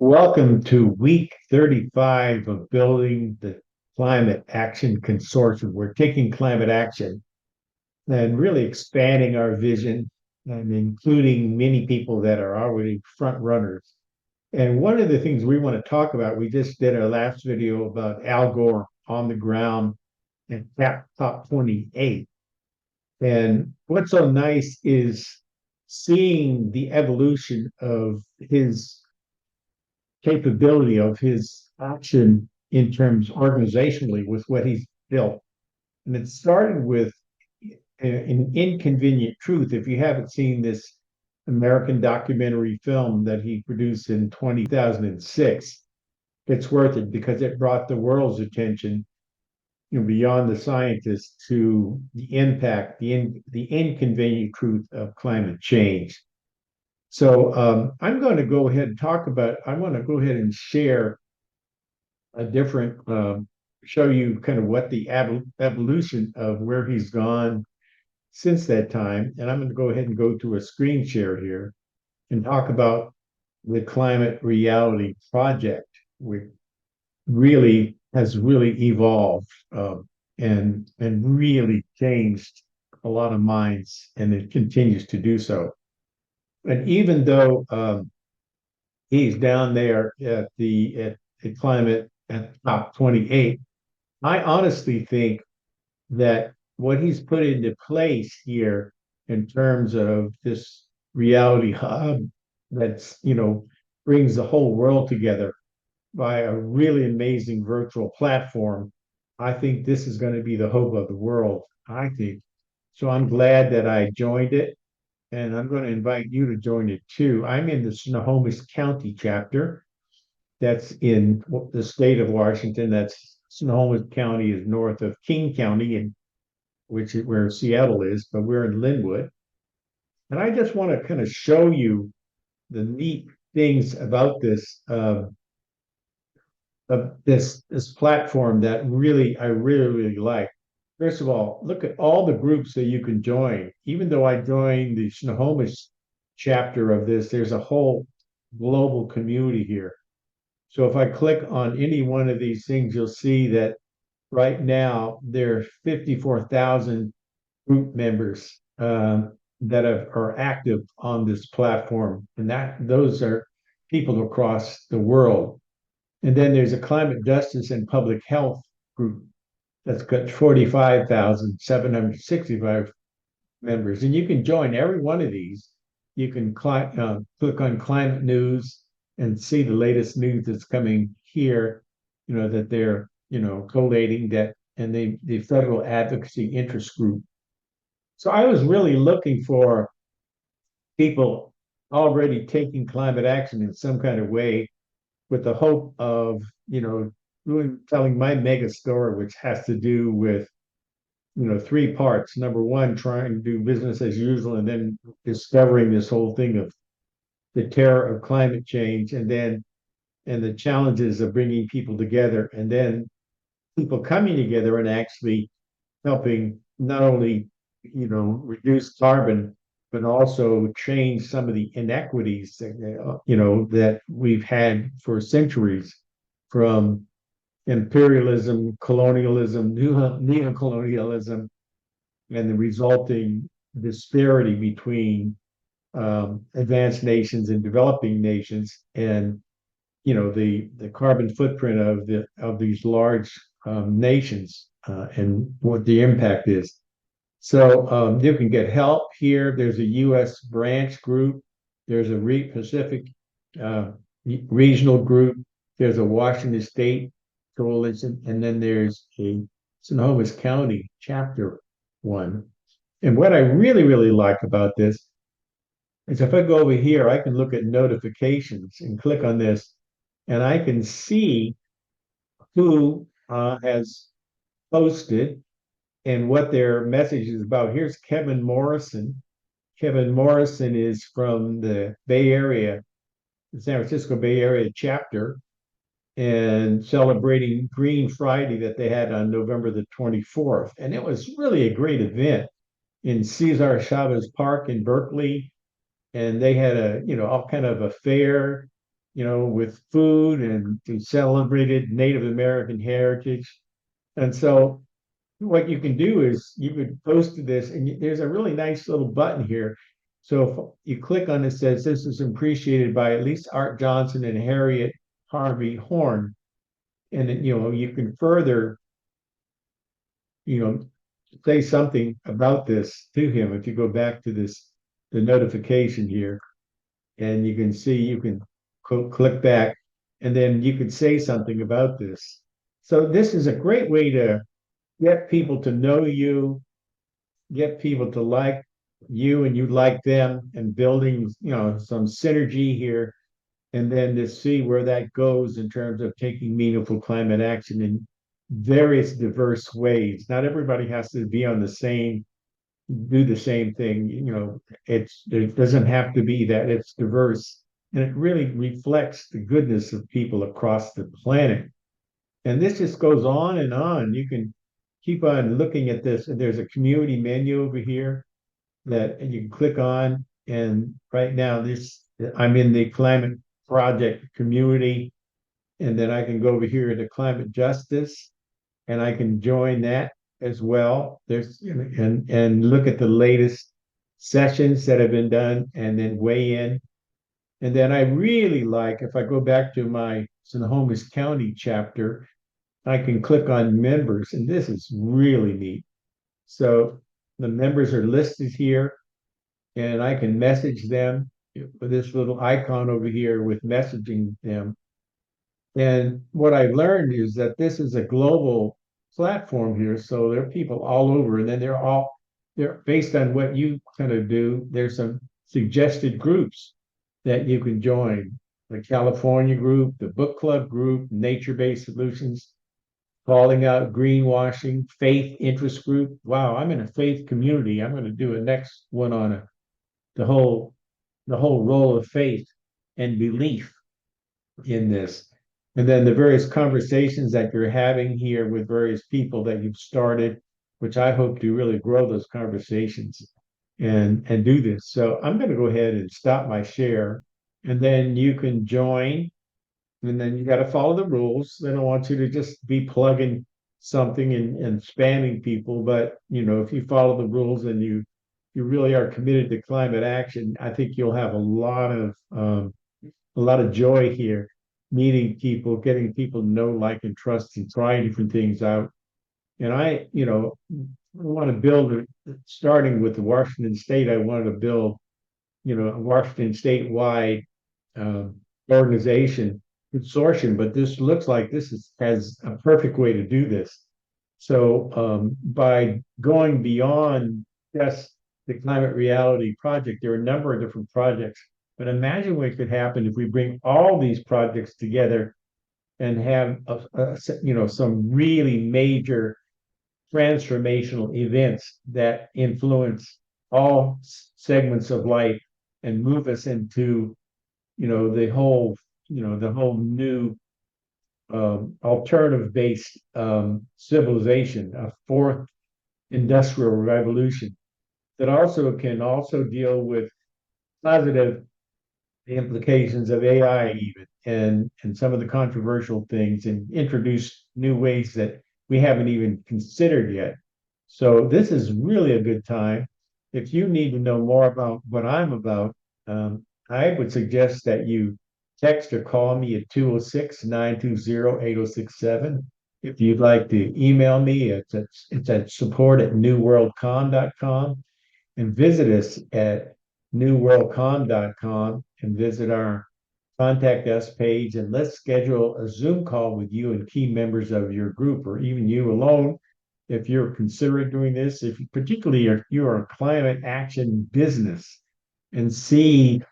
Welcome to week 35 of building the Climate Action Consortium. We're taking climate action and really expanding our vision and including many people that are already front runners. And one of the things we want to talk about, we just did our last video about Al Gore on the ground and top 28. And what's so nice is seeing the evolution of his capability of his action in terms organizationally with what he's built. And it started with an inconvenient truth. If you haven't seen this American documentary film that he produced in 2006, it's worth it because it brought the world's attention, beyond the scientists to the impact, the inconvenient truth of climate change. So I'm going to go ahead and talk about. I want to go ahead and share a different, show you kind of what the evolution of where he's gone since that time. And I'm going to go ahead and go to a screen share here and talk about the Climate Reality Project, which really has really evolved and really changed a lot of minds, and it continues to do so. And even though he's down there at climate at top 28, I honestly think that what he's put into place here in terms of this reality hub that's, brings the whole world together by a really amazing virtual platform. I think this is going to be the hope of the world, I think. So I'm glad that I joined it, and I'm going to invite you to join it too. I'm in the Snohomish County chapter. That's in the state of Washington. That's Snohomish County is north of King County, and which is where Seattle is, but we're in Linwood. And I just want to kind of show you the neat things about this platform that really like. First of all, look at all the groups that you can join. Even though I joined the Snohomish chapter of this, there's a whole global community here. So if I click on any one of these things, you'll see that right now there are 54,000 group members that are active on this platform, and those are people across the world. And then there's a climate justice and public health group that's got 45,765 members, and you can join every one of these. You can click on climate news and see the latest news that's coming here, that they're, collating that, and the Federal Advocacy Interest Group. So I was really looking for people already taking climate action in some kind of way with the hope of, telling my mega story, which has to do with, three parts. Number one, trying to do business as usual, and then discovering this whole thing of the terror of climate change, and the challenges of bringing people together, and then people coming together and actually helping not only, reduce carbon, but also change some of the inequities that, that we've had for centuries, from imperialism, colonialism, neocolonialism, and the resulting disparity between advanced nations and developing nations, and the carbon footprint of these large nations, and what the impact is. So you can get help here. There's a U.S. branch group. There's a Pacific regional group. There's a Washington State coalition, and then there's a Snohomish County chapter one. And what I really like about this is if I go over here, I can look at notifications and click on this, and I can see who has posted and what their message is about. Here's Kevin Morrison. Kevin Morrison is from the Bay Area, the San Francisco Bay Area chapter, and celebrating Green Friday that they had on November the 24th. And it was really a great event in Cesar Chavez Park in Berkeley. And they had all kind of a fair, with food and to celebrated Native American heritage. And so what you can do is you could post this, and there's a really nice little button here. So if you click on it, says this is appreciated by at least Art Johnson and Harriet Harvey Horn, and then, you can further, you know, say something about this to him. If you go back to the notification here, and you can see you can click back, and then you could say something about this. So this is a great way to get people to know you, get people to like you and you like them, and building, some synergy here, and then to see where that goes in terms of taking meaningful climate action in various diverse ways. Not everybody has to be on the same, do the same thing. It doesn't have to be that. It's diverse, and it really reflects the goodness of people across the planet. And this just goes on and on. You can keep on looking at this, and there's a community menu over here that you can click on. And right now, I'm in the climate project community, and then I can go over here to climate justice, and I can join that as well. And look at the latest sessions that have been done, and then weigh in. And then I really like, if I go back to my Snohomish County chapter, I can click on members, and this is really neat. So the members are listed here, and I can message them with this little icon over here with messaging them. And what I learned is that this is a global platform here. So there are people all over, and then they're based on what you kind of do. There's some suggested groups that you can join: the California group, the book club group, nature-based solutions, calling out greenwashing, faith interest group. Wow, I'm in a faith community. I'm going to do a next one on the whole the whole role of faith and belief in this. And then the various conversations that you're having here with various people that you've started, which I hope to really grow those conversations and do this. So I'm going to go ahead and stop my share, and then you can join, and then you got to follow the rules. They don't want you to just be plugging something and spamming people. But if you follow the rules and you really are committed to climate action, I think you'll have a lot of joy here, meeting people, getting people to know, like, and trust, and trying different things out. And I want to build, starting with the Washington State. I wanted to build, a Washington statewide um, organization consortium, but this looks like has a perfect way to do this. So by going beyond just the climate reality project, there are a number of different projects. But imagine what could happen if we bring all these projects together and have some really major transformational events that influence all segments of life and move us into the whole new alternative based civilization, a fourth industrial revolution that can also deal with positive implications of AI, even, and some of the controversial things, and introduce new ways that we haven't even considered yet. So this is really a good time. If you need to know more about what I'm about, I would suggest that you text or call me at 206-920-8067. If you'd like to email me, it's at support@newworldcom.com, and visit us at newworldcom.com, and visit our contact us page, and let's schedule a Zoom call with you and key members of your group, or even you alone if you're considering doing this. If particularly if you're a climate action business, and see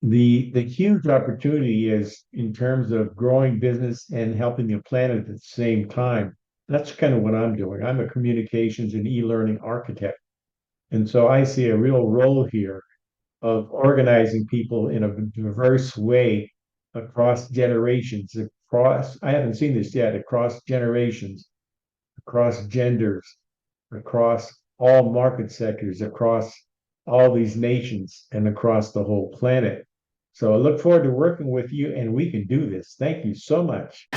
the huge opportunity is in terms of growing business and helping the planet at the same time. That's kind of what I'm doing. I'm a communications and e-learning architect. And so I see a real role here of organizing people in a diverse way across generations, I haven't seen this yet, across generations, across genders, across all market sectors, across all these nations, and across the whole planet. So I look forward to working with you, and we can do this. Thank you so much.